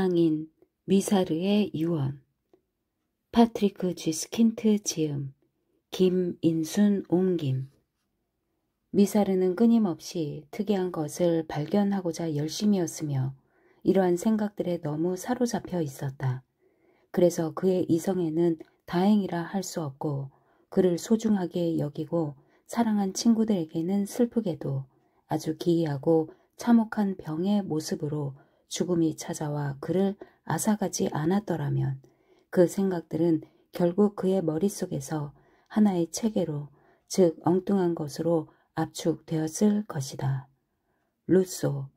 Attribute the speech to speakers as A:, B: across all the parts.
A: 이방인 미사르의 유언. 파트리크 G. 스킨트 지음. 김인순 옮김. 미사르는 끊임없이 특이한 것을 발견하고자 열심이었으며 이러한 생각들에 너무 사로잡혀 있었다. 그래서 그의 이성에는 다행이라 할 수 없고 그를 소중하게 여기고 사랑한 친구들에게는 슬프게도 아주 기이하고 참혹한 병의 모습으로 죽음이 찾아와 그를 앗아가지 않았더라면 그 생각들은 결국 그의 머릿속에서 하나의 체계로, 즉 엉뚱한 것으로 압축되었을 것이다. 루소,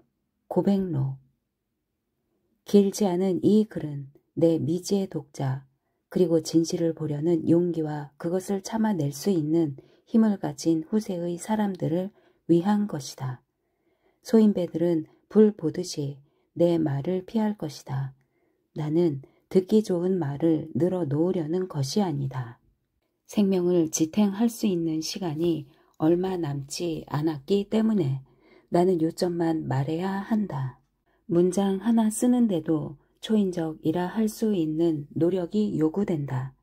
A: 고백록. 길지 않은 이 글은 내 미지의 독자, 그리고 진실을 보려는 용기와 그것을 참아낼 수 있는 힘을 가진 후세의 사람들을 위한 것이다. 소인배들은 불 보듯이 내 말을 피할 것이다. 나는 듣기 좋은 말을 늘어놓으려는 것이 아니다. 생명을 지탱할 수 있는 시간이 얼마 남지 않았기 때문에 나는 요점만 말해야 한다. 문장 하나 쓰는데도 초인적이라 할 수 있는 노력이 요구된다.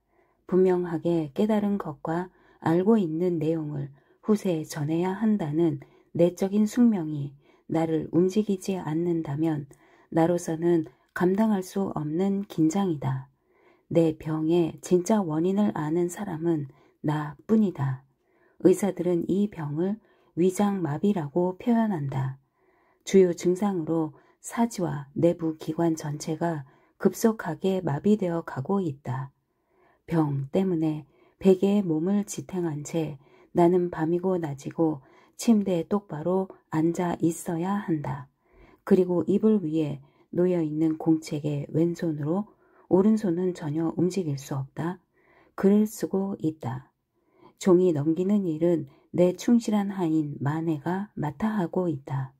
A: 분명하게 깨달은 것과 알고 있는 내용을 후세에 전해야 한다는 내적인 숙명이 나를 움직이지 않는다면 나로서는 감당할 수 없는 긴장이다. 내 병의 진짜 원인을 아는 사람은 나뿐이다. 의사들은 이 병을 위장마비라고 표현한다. 주요 증상으로 사지와 내부 기관 전체가 급속하게 마비되어 가고 있다. 병 때문에 베개에 몸을 지탱한 채 나는 밤이고 낮이고 침대에 똑바로 앉아 있어야 한다. 그리고 이불 위에 놓여있는 공책의 왼손으로 오른손은 전혀 움직일 수 없다. 글을 쓰고 있다. 종이 넘기는 일은 내 충실한 하인 마네가 맡아 하고 있다.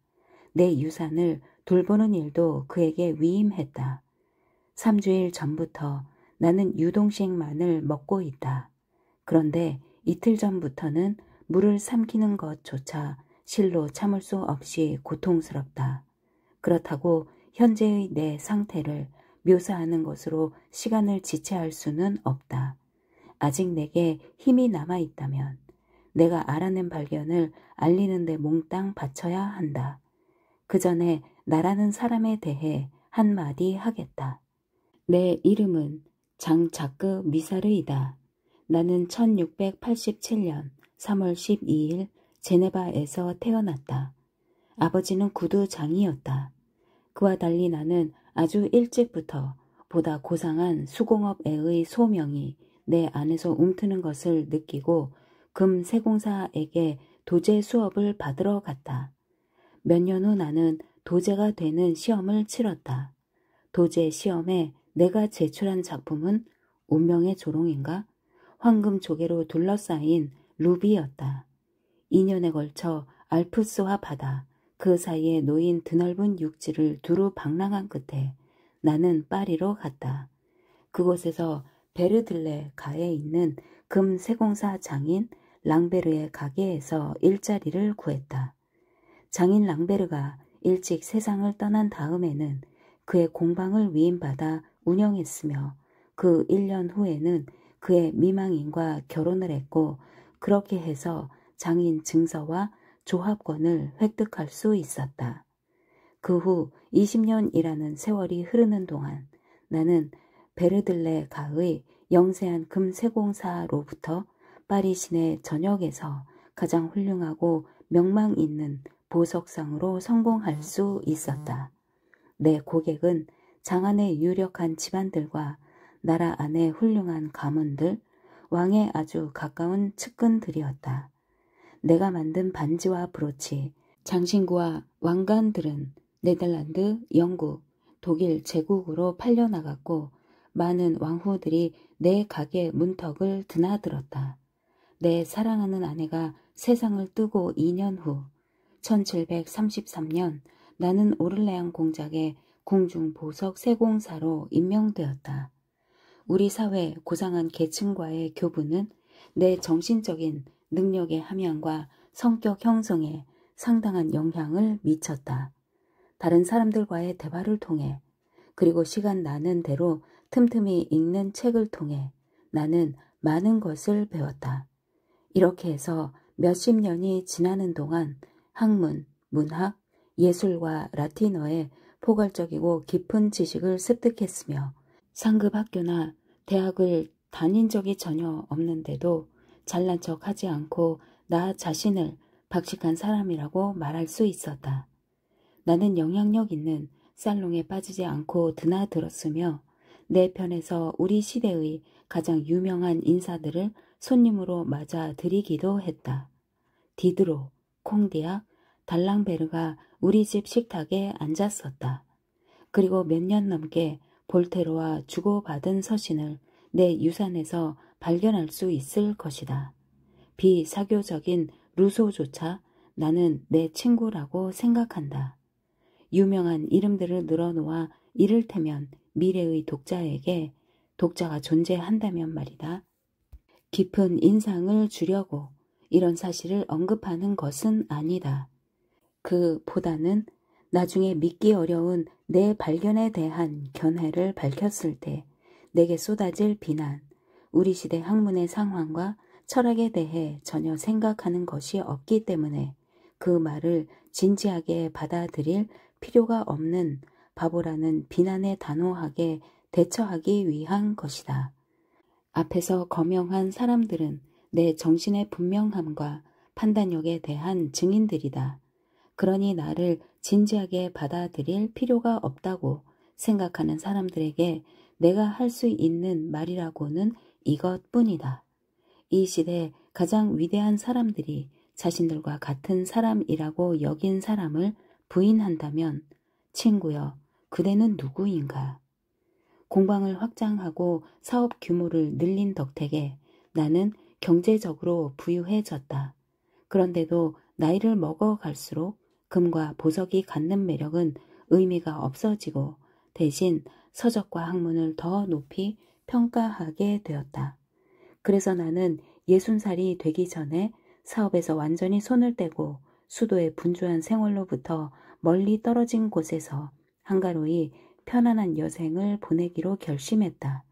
A: 내 유산을 돌보는 일도 그에게 위임했다. 3주일 전부터 나는 유동식만을 먹고 있다. 그런데 이틀 전부터는 물을 삼키는 것조차 실로 참을 수 없이 고통스럽다. 그렇다고 현재의 내 상태를 묘사하는 것으로 시간을 지체할 수는 없다. 아직 내게 힘이 남아있다면 내가 알아낸 발견을 알리는 데 몽땅 바쳐야 한다. 그 전에 나라는 사람에 대해 한마디 하겠다. 내 이름은 장자크 미사르이다. 나는 1687년 3월 12일 제네바에서 태어났다. 아버지는 구두장이었다. 그와 달리 나는 아주 일찍부터 보다 고상한 수공업애의 소명이 내 안에서 움트는 것을 느끼고 금세공사에게 도제 수업을 받으러 갔다. 몇 년 후 나는 도제가 되는 시험을 치렀다. 도제 시험에 내가 제출한 작품은 운명의 조롱인가? 황금 조개로 둘러싸인 루비였다. 2년에 걸쳐 알프스와 바다, 그 사이에 놓인 드넓은 육지를 두루 방랑한 끝에 나는 파리로 갔다. 그곳에서 베르들레 가에 있는 금세공사 장인 랑베르의 가게에서 일자리를 구했다. 장인 랑베르가 일찍 세상을 떠난 다음에는 그의 공방을 위임받아 운영했으며 그 1년 후에는 그의 미망인과 결혼을 했고 그렇게 해서 장인 증서와 조합권을 획득할 수 있었다. 그 후 20년이라는 세월이 흐르는 동안 나는 베르들레 가의 영세한 금세공사로부터 파리 시내 전역에서 가장 훌륭하고 명망 있는 보석상으로 성공할 수 있었다. 내 고객은 장안의 유력한 집안들과 나라 안의 훌륭한 가문들, 왕에 아주 가까운 측근들이었다. 내가 만든 반지와 브로치, 장신구와 왕관들은 네덜란드, 영국, 독일 제국으로 팔려나갔고 많은 왕후들이 내 가게 문턱을 드나들었다. 내 사랑하는 아내가 세상을 뜨고 2년 후 1733년 나는 오를레앙 공작의 궁중보석 세공사로 임명되었다. 우리 사회 고상한 계층과의 교부는 내 정신적인 능력의 함양과 성격 형성에 상당한 영향을 미쳤다. 다른 사람들과의 대화를 통해 그리고 시간 나는 대로 틈틈이 읽는 책을 통해 나는 많은 것을 배웠다. 이렇게 해서 몇십 년이 지나는 동안 학문, 문학, 예술과 라틴어에 포괄적이고 깊은 지식을 습득했으며 상급 학교나 대학을 다닌 적이 전혀 없는데도 잘난 척 하지 않고 나 자신을 박식한 사람이라고 말할 수 있었다. 나는 영향력 있는 살롱에 빠지지 않고 드나들었으며 내 편에서 우리 시대의 가장 유명한 인사들을 손님으로 맞아들이기도 했다. 디드로, 콩디악, 달랑베르가 우리 집 식탁에 앉았었다. 그리고 몇 년 넘게 볼테로와 주고받은 서신을 내 유산에서 발견할 수 있을 것이다. 비사교적인 루소조차 나는 내 친구라고 생각한다. 유명한 이름들을 늘어놓아 이를테면 미래의 독자에게 독자가 존재한다면 말이다. 깊은 인상을 주려고 이런 사실을 언급하는 것은 아니다. 그보다는 나중에 믿기 어려운 내 발견에 대한 견해를 밝혔을 때 내게 쏟아질 비난, 우리 시대 학문의 상황과 철학에 대해 전혀 생각하는 것이 없기 때문에 그 말을 진지하게 받아들일 필요가 없는 바보라는 비난에 단호하게 대처하기 위한 것이다. 앞에서 거명한 사람들은 내 정신의 분명함과 판단력에 대한 증인들이다. 그러니 나를 진지하게 받아들일 필요가 없다고 생각하는 사람들에게 내가 할 수 있는 말이라고는 이것뿐이다. 이 시대 가장 위대한 사람들이 자신들과 같은 사람이라고 여긴 사람을 부인한다면 친구여, 그대는 누구인가? 공방을 확장하고 사업 규모를 늘린 덕택에 나는 경제적으로 부유해졌다. 그런데도 나이를 먹어갈수록 금과 보석이 갖는 매력은 의미가 없어지고 대신 서적과 학문을 더 높이 평가하게 되었다. 그래서 나는 60살이 되기 전에 사업에서 완전히 손을 떼고 수도의 분주한 생활로부터 멀리 떨어진 곳에서 한가로이 편안한 여생을 보내기로 결심했다.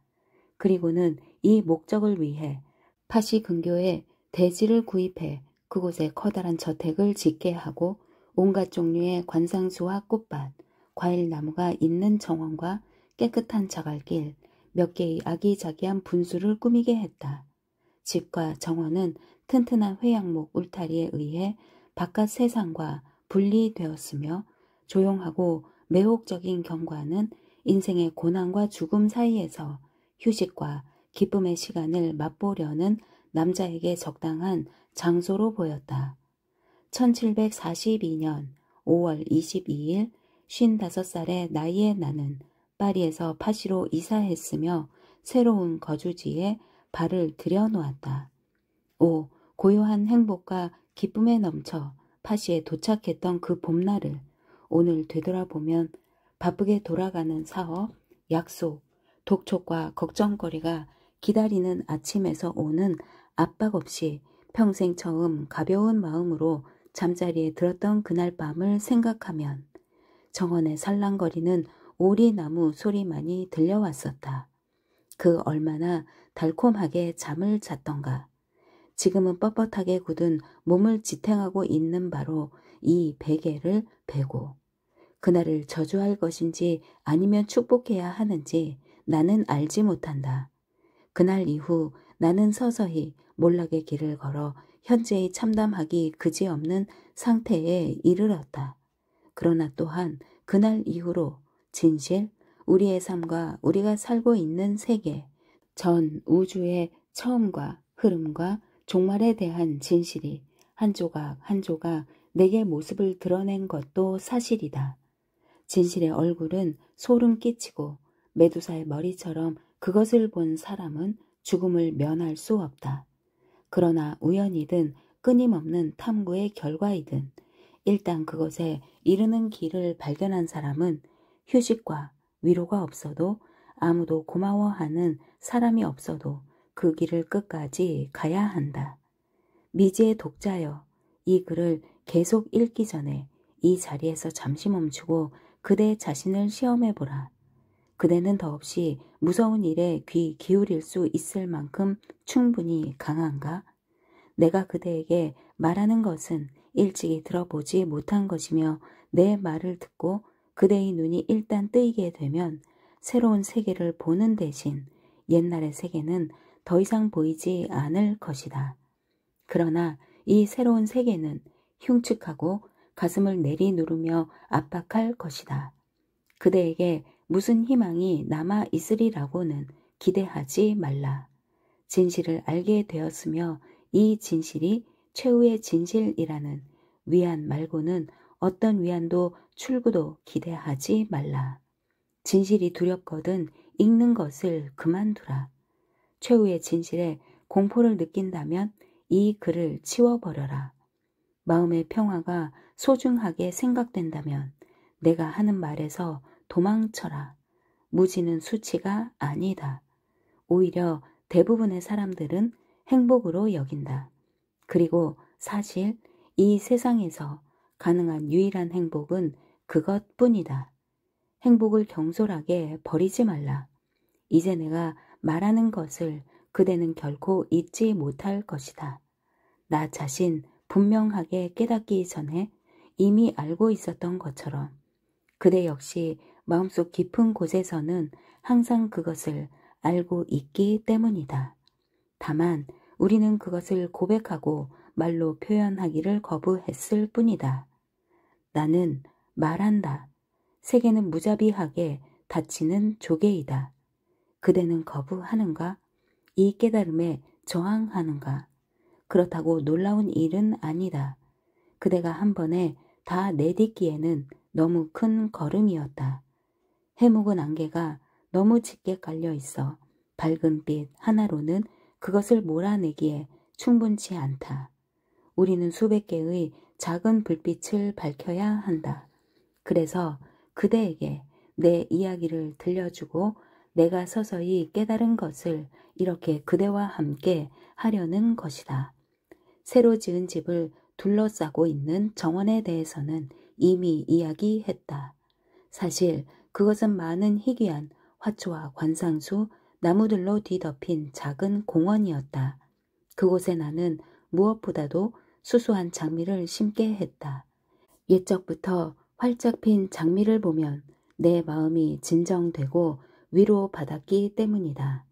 A: 그리고는 이 목적을 위해 파시 근교에 대지를 구입해 그곳에 커다란 저택을 짓게 하고 온갖 종류의 관상수와 꽃밭, 과일나무가 있는 정원과 깨끗한 자갈길, 몇 개의 아기자기한 분수를 꾸미게 했다. 집과 정원은 튼튼한 회양목 울타리에 의해 바깥 세상과 분리되었으며 조용하고 매혹적인 경관은 인생의 고난과 죽음 사이에서 휴식과 기쁨의 시간을 맛보려는 남자에게 적당한 장소로 보였다. 1742년 5월 22일 55살의 나이에 나는 파리에서 파시로 이사했으며 새로운 거주지에 발을 들여놓았다. 오, 고요한 행복과 기쁨에 넘쳐 파시에 도착했던 그 봄날을 오늘 되돌아보면 바쁘게 돌아가는 사업, 약속, 독촉과 걱정거리가 기다리는 아침에서 오는 압박 없이 평생 처음 가벼운 마음으로 잠자리에 들었던 그날 밤을 생각하면 정원에 살랑거리는 오리나무 소리만이 들려왔었다. 그 얼마나 달콤하게 잠을 잤던가. 지금은 뻣뻣하게 굳은 몸을 지탱하고 있는 바로 이 베개를 베고 그날을 저주할 것인지 아니면 축복해야 하는지 나는 알지 못한다. 그날 이후 나는 서서히 몰락의 길을 걸어 현재의 참담하기 그지없는 상태에 이르렀다. 그러나 또한 그날 이후로 진실, 우리의 삶과 우리가 살고 있는 세계, 전 우주의 처음과 흐름과 종말에 대한 진실이 한 조각 한 조각 내게 모습을 드러낸 것도 사실이다. 진실의 얼굴은 소름 끼치고 메두사의 머리처럼 그것을 본 사람은 죽음을 면할 수 없다. 그러나 우연이든 끊임없는 탐구의 결과이든 일단 그것에 이르는 길을 발견한 사람은 휴식과 위로가 없어도 아무도 고마워하는 사람이 없어도 그 길을 끝까지 가야 한다. 미지의 독자여, 이 글을 계속 읽기 전에 이 자리에서 잠시 멈추고 그대 자신을 시험해보라. 그대는 더없이 무서운 일에 귀 기울일 수 있을 만큼 충분히 강한가? 내가 그대에게 말하는 것은 일찍이 들어보지 못한 것이며 내 말을 듣고 그대의 눈이 일단 뜨이게 되면 새로운 세계를 보는 대신 옛날의 세계는 더 이상 보이지 않을 것이다. 그러나 이 새로운 세계는 흉측하고 가슴을 내리누르며 압박할 것이다. 그대에게 무슨 희망이 남아 있으리라고는 기대하지 말라. 진실을 알게 되었으며 이 진실이 최후의 진실이라는 위안 말고는 어떤 위안도 출구도 기대하지 말라. 진실이 두렵거든 읽는 것을 그만두라. 최후의 진실에 공포를 느낀다면 이 글을 치워버려라. 마음의 평화가 소중하게 생각된다면 내가 하는 말에서 도망쳐라. 무지는 수치가 아니다. 오히려 대부분의 사람들은 행복으로 여긴다. 그리고 사실 이 세상에서 가능한 유일한 행복은 그것뿐이다. 행복을 경솔하게 버리지 말라. 이제 내가 말하는 것을 그대는 결코 잊지 못할 것이다. 나 자신 분명하게 깨닫기 전에 이미 알고 있었던 것처럼 그대 역시 마음속 깊은 곳에서는 항상 그것을 알고 있기 때문이다. 다만 우리는 그것을 고백하고 말로 표현하기를 거부했을 뿐이다. 나는 말한다. 세계는 무자비하게 닫히는 조개이다. 그대는 거부하는가? 이 깨달음에 저항하는가? 그렇다고 놀라운 일은 아니다. 그대가 한 번에 다 내딛기에는 너무 큰 걸음이었다. 해묵은 안개가 너무 짙게 깔려 있어 밝은 빛 하나로는 그것을 몰아내기에 충분치 않다. 우리는 수백 개의 작은 불빛을 밝혀야 한다. 그래서 그대에게 내 이야기를 들려주고 내가 서서히 깨달은 것을 이렇게 그대와 함께 하려는 것이다. 새로 지은 집을 둘러싸고 있는 정원에 대해서는 이미 이야기했다. 사실 그것은 많은 희귀한 화초와 관상수, 나무들로 뒤덮인 작은 공원이었다. 그곳에 나는 무엇보다도 수수한 장미를 심게 했다. 옛적부터 활짝 핀 장미를 보면 내 마음이 진정되고 위로받았기 때문이다.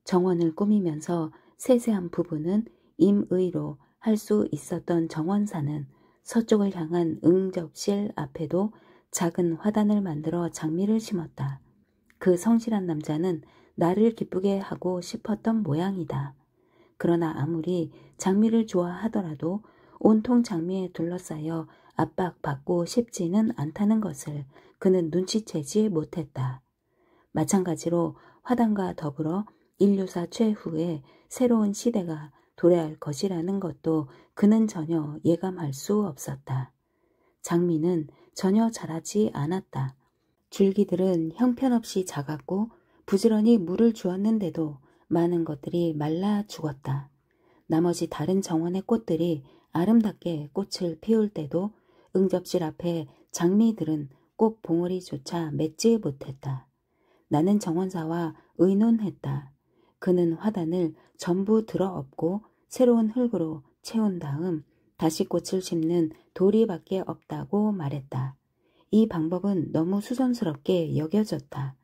A: 정원을 꾸미면서 세세한 부분은 임의로 할 수 있었던 정원사는 서쪽을 향한 응접실 앞에도 작은 화단을 만들어 장미를 심었다. 그 성실한 남자는 나를 기쁘게 하고 싶었던 모양이다. 그러나 아무리 장미를 좋아하더라도 온통 장미에 둘러싸여 압박받고 싶지는 않다는 것을 그는 눈치채지 못했다. 마찬가지로 화단과 더불어 인류사 최후의 새로운 시대가 도래할 것이라는 것도 그는 전혀 예감할 수 없었다. 장미는 전혀 자라지 않았다. 줄기들은 형편없이 작았고 부지런히 물을 주었는데도 많은 것들이 말라 죽었다. 나머지 다른 정원의 꽃들이 아름답게 꽃을 피울 때도 응접실 앞에 장미들은 꽃 봉오리조차 맺지 못했다. 나는 정원사와 의논했다. 그는 화단을 전부 들어엎고 새로운 흙으로 채운 다음 다시 꽃을 심는 도리밖에 없다고 말했다. 이 방법은 너무 수선스럽게 여겨졌다.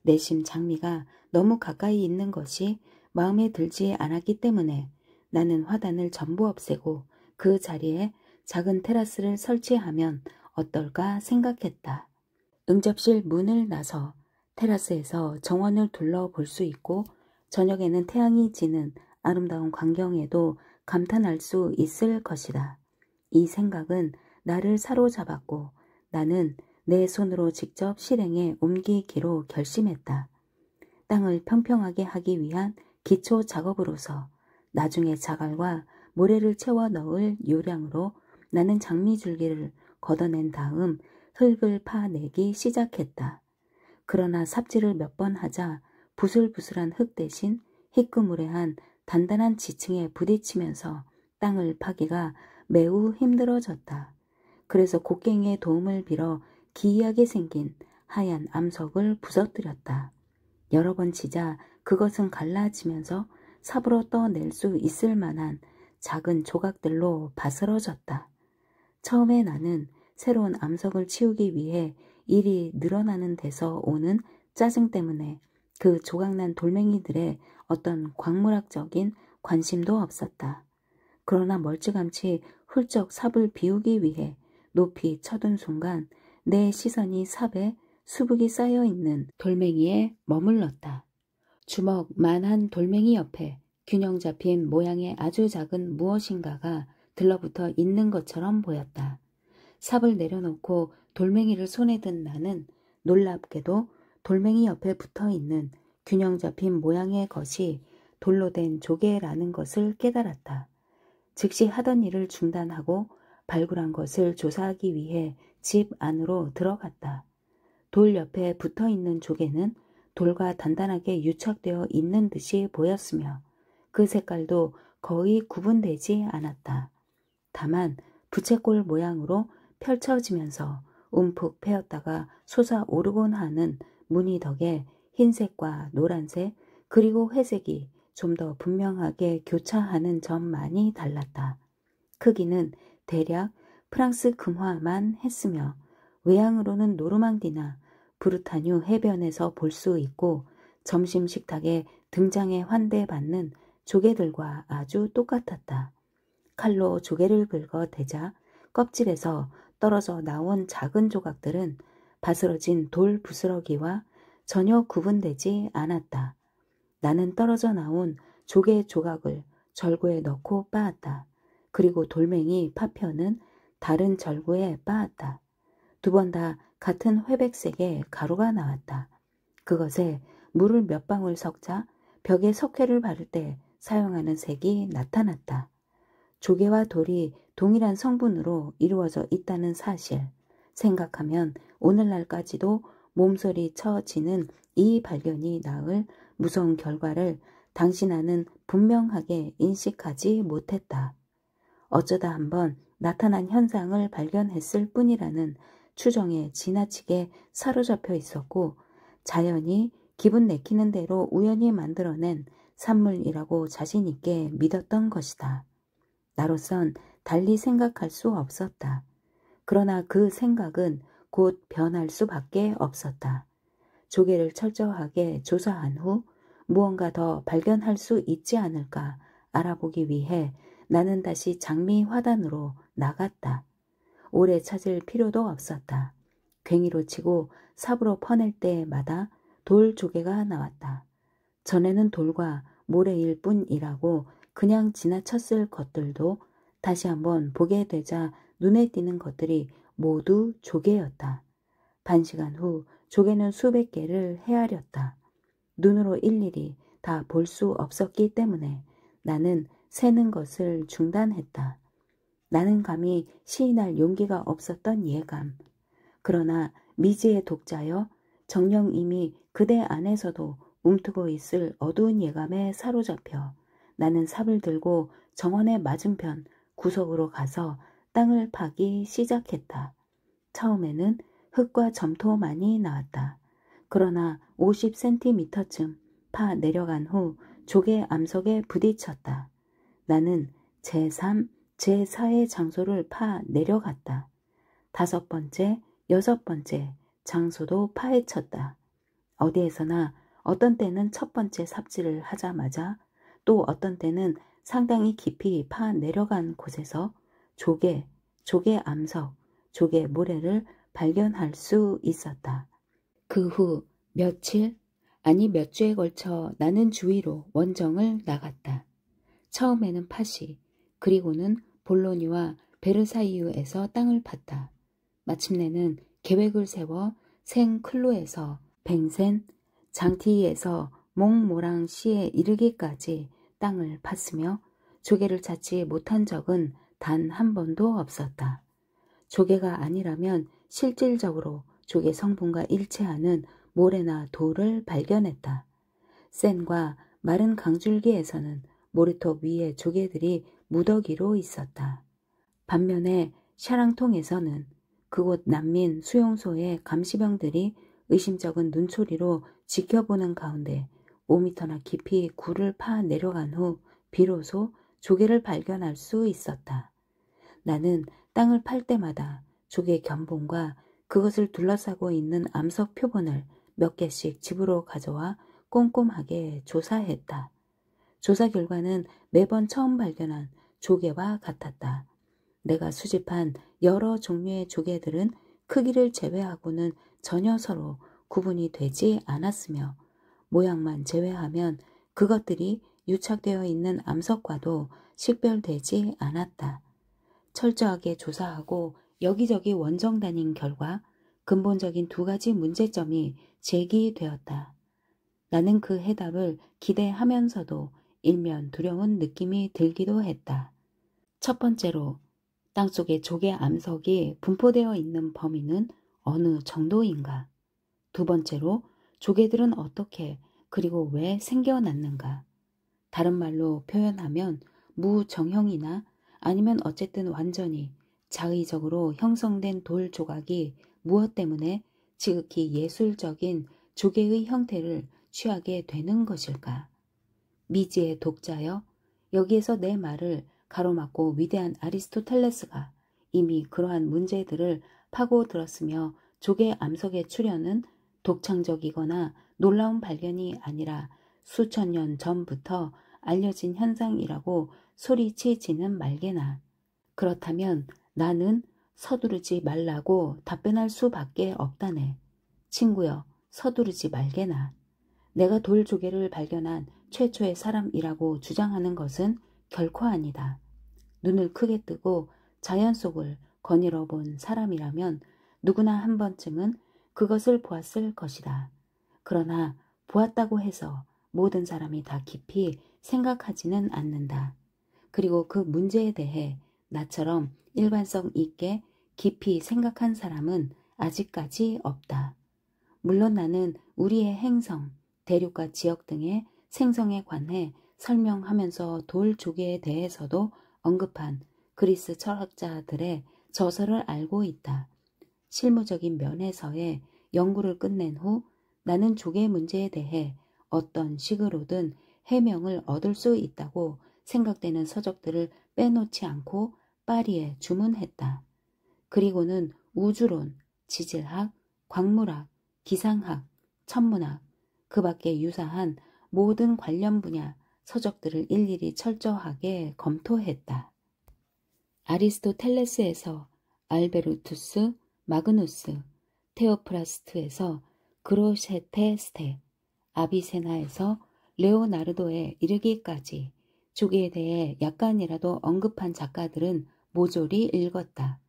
A: 내심 장미가 너무 가까이 있는 것이 마음에 들지 않았기 때문에 나는 화단을 전부 없애고 그 자리에 작은 테라스를 설치하면 어떨까 생각했다. 응접실 문을 나서 테라스에서 정원을 둘러볼 수 있고 저녁에는 태양이 지는 아름다운 광경에도 감탄할 수 있을 것이다. 이 생각은 나를 사로잡았고 나는 내 손으로 직접 실행에 옮기기로 결심했다. 땅을 평평하게 하기 위한 기초 작업으로서 나중에 자갈과 모래를 채워 넣을 요량으로 나는 장미줄기를 걷어낸 다음 흙을 파내기 시작했다. 그러나 삽질을 몇 번 하자 부슬부슬한 흙 대신 희끄무레한 단단한 지층에 부딪히면서 땅을 파기가 매우 힘들어졌다. 그래서 곡괭이의 도움을 빌어 기이하게 생긴 하얀 암석을 부서뜨렸다. 여러 번 치자 그것은 갈라지면서 삽으로 떠낼 수 있을 만한 작은 조각들로 바스러졌다. 처음에 나는 새로운 암석을 치우기 위해 일이 늘어나는 데서 오는 짜증 때문에 그 조각난 돌멩이들의 어떤 광물학적인 관심도 없었다. 그러나 멀찌감치 훌쩍 삽을 비우기 위해 높이 쳐둔 순간 내 시선이 삽에 수북이 쌓여있는 돌멩이에 머물렀다. 주먹만한 돌멩이 옆에 균형 잡힌 모양의 아주 작은 무엇인가가 들러붙어 있는 것처럼 보였다. 삽을 내려놓고 돌멩이를 손에 든 나는 놀랍게도 돌멩이 옆에 붙어있는 균형 잡힌 모양의 것이 돌로 된 조개라는 것을 깨달았다. 즉시 하던 일을 중단하고 발굴한 것을 조사하기 위해 집 안으로 들어갔다. 돌 옆에 붙어있는 조개는 돌과 단단하게 유착되어 있는 듯이 보였으며 그 색깔도 거의 구분되지 않았다. 다만 부채꼴 모양으로 펼쳐지면서 움푹 패였다가 솟아오르곤 하는 무늬 덕에 흰색과 노란색 그리고 회색이 좀 더 분명하게 교차하는 점만이 달랐다. 크기는 대략 프랑스 금화만 했으며 외양으로는 노르망디나 브루타뉴 해변에서 볼 수 있고 점심 식탁에 등장해 환대받는 조개들과 아주 똑같았다. 칼로 조개를 긁어 대자 껍질에서 떨어져 나온 작은 조각들은 바스러진 돌 부스러기와 전혀 구분되지 않았다. 나는 떨어져 나온 조개 조각을 절구에 넣고 빻았다. 그리고 돌멩이 파편은 다른 절구에 빻았다. 두 번 다 같은 회백색의 가루가 나왔다. 그것에 물을 몇 방울 섞자 벽에 석회를 바를 때 사용하는 색이 나타났다. 조개와 돌이 동일한 성분으로 이루어져 있다는 사실 생각하면 오늘날까지도 몸소리 쳐지는 이 발견이 낳을 무서운 결과를 당신아는 분명하게 인식하지 못했다. 어쩌다 한번 나타난 현상을 발견했을 뿐이라는 추정에 지나치게 사로잡혀 있었고 자연이 기분 내키는 대로 우연히 만들어낸 산물이라고 자신 있게 믿었던 것이다. 나로선 달리 생각할 수 없었다. 그러나 그 생각은 곧 변할 수밖에 없었다. 조개를 철저하게 조사한 후 무언가 더 발견할 수 있지 않을까 알아보기 위해 나는 다시 장미 화단으로 나갔다. 오래 찾을 필요도 없었다. 괭이로 치고 삽으로 퍼낼 때마다 돌 조개가 나왔다. 전에는 돌과 모래일 뿐이라고 그냥 지나쳤을 것들도 다시 한번 보게 되자 눈에 띄는 것들이 모두 조개였다. 반시간 후 조개는 수백 개를 헤아렸다. 눈으로 일일이 다 볼 수 없었기 때문에 나는 세는 것을 중단했다. 나는 감히 시인할 용기가 없었던 예감. 그러나 미지의 독자여 정녕 이미 그대 안에서도 움트고 있을 어두운 예감에 사로잡혀 나는 삽을 들고 정원의 맞은편 구석으로 가서 땅을 파기 시작했다. 처음에는 흙과 점토만이 나왔다. 그러나 50cm쯤 파 내려간 후 조개 암석에 부딪혔다. 나는 제3, 제4의 장소를 파 내려갔다. 5번째, 6번째 장소도 파헤쳤다. 어디에서나 어떤 때는 첫 번째 삽질을 하자마자 또 어떤 때는 상당히 깊이 파 내려간 곳에서 조개 암석, 조개 모래를 발견할 수 있었다. 그 후 며칠, 아니 몇 주에 걸쳐 나는 주위로 원정을 나갔다. 처음에는 파시, 그리고는 볼로니와 베르사유에서 땅을 팠다. 마침내는 계획을 세워 생클로에서 뱅센, 장티에서 몽모랑시에 이르기까지 땅을 팠으며 조개를 찾지 못한 적은 단 한 번도 없었다. 조개가 아니라면 실질적으로 조개 성분과 일치하는 모래나 돌을 발견했다. 센과 마른 강줄기에서는 모래톱 위에 조개들이 무더기로 있었다. 반면에 샤랑통에서는 그곳 난민 수용소의 감시병들이 의심쩍은 눈초리로 지켜보는 가운데 5미터나 깊이 굴을 파 내려간 후 비로소 조개를 발견할 수 있었다. 나는 땅을 팔 때마다 조개 견본과 그것을 둘러싸고 있는 암석 표본을 몇 개씩 집으로 가져와 꼼꼼하게 조사했다. 조사 결과는 매번 처음 발견한 조개와 같았다. 내가 수집한 여러 종류의 조개들은 크기를 제외하고는 전혀 서로 구분이 되지 않았으며 모양만 제외하면 그것들이 유착되어 있는 암석과도 식별되지 않았다. 철저하게 조사하고 여기저기 원정 다닌 결과 근본적인 두 가지 문제점이 제기되었다. 나는 그 해답을 기대하면서도 일면 두려운 느낌이 들기도 했다. 첫 번째로 땅속에 조개 암석이 분포되어 있는 범위는 어느 정도인가? 두 번째로 조개들은 어떻게 그리고 왜 생겨났는가? 다른 말로 표현하면 무정형이나 아니면 어쨌든 완전히 자의적으로 형성된 돌 조각이 무엇 때문에 지극히 예술적인 조개의 형태를 취하게 되는 것일까? 미지의 독자여, 여기에서 내 말을 가로막고 위대한 아리스토텔레스가 이미 그러한 문제들을 파고들었으며 조개 암석의 출현은 독창적이거나 놀라운 발견이 아니라 수천 년 전부터 알려진 현상이라고 소리치지는 말게나. 그렇다면 나는 서두르지 말라고 답변할 수밖에 없다네. 친구여, 서두르지 말게나. 내가 돌조개를 발견한 최초의 사람이라고 주장하는 것은 결코 아니다. 눈을 크게 뜨고 자연 속을 거닐어 본 사람이라면 누구나 한 번쯤은 그것을 보았을 것이다. 그러나 보았다고 해서 모든 사람이 다 깊이 생각하지는 않는다. 그리고 그 문제에 대해 나처럼 일관성 있게 깊이 생각한 사람은 아직까지 없다. 물론 나는 우리의 행성, 대륙과 지역 등의 생성에 관해 설명하면서 돌 조개에 대해서도 언급한 그리스 철학자들의 저서를 알고 있다. 실무적인 면에서의 연구를 끝낸 후 나는 조개 문제에 대해 어떤 식으로든 해명을 얻을 수 있다고 생각되는 서적들을 빼놓지 않고 파리에 주문했다. 그리고는 우주론, 지질학, 광물학, 기상학, 천문학, 그 밖에 유사한 모든 관련 분야 서적들을 일일이 철저하게 검토했다. 아리스토텔레스에서 알베르투스, 마그누스, 테오프라스트에서 그로셰테스테, 아비세나에서 레오나르도에 이르기까지 조개에 대해 약간이라도 언급한 작가들은 모조리 읽었다.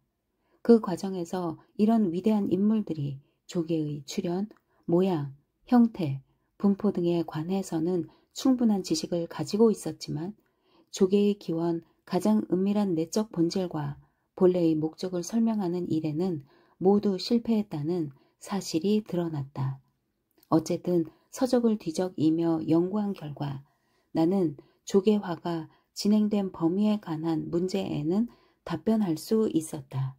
A: 그 과정에서 이런 위대한 인물들이 조개의 출현, 모양, 형태, 분포 등에 관해서는 충분한 지식을 가지고 있었지만 조개의 기원, 가장 은밀한 내적 본질과 본래의 목적을 설명하는 일에는 모두 실패했다는 사실이 드러났다. 어쨌든 서적을 뒤적이며 연구한 결과 나는 조개화가 진행된 범위에 관한 문제에는 답변할 수 있었다.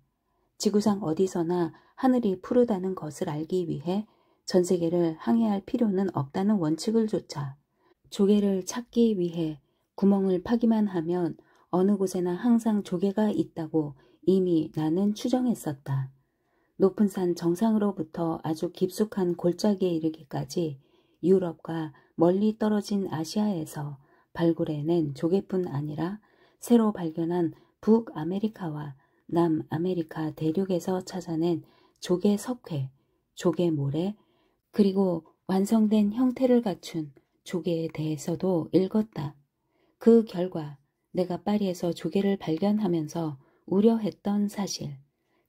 A: 지구상 어디서나 하늘이 푸르다는 것을 알기 위해 전 세계를 항해할 필요는 없다는 원칙을 조차 조개를 찾기 위해 구멍을 파기만 하면 어느 곳에나 항상 조개가 있다고 이미 나는 추정했었다. 높은 산 정상으로부터 아주 깊숙한 골짜기에 이르기까지 유럽과 멀리 떨어진 아시아에서 발굴해낸 조개뿐 아니라 새로 발견한 북아메리카와 남아메리카 대륙에서 찾아낸 조개 석회, 조개 모래, 그리고 완성된 형태를 갖춘 조개에 대해서도 읽었다. 그 결과 내가 파리에서 조개를 발견하면서 우려했던 사실,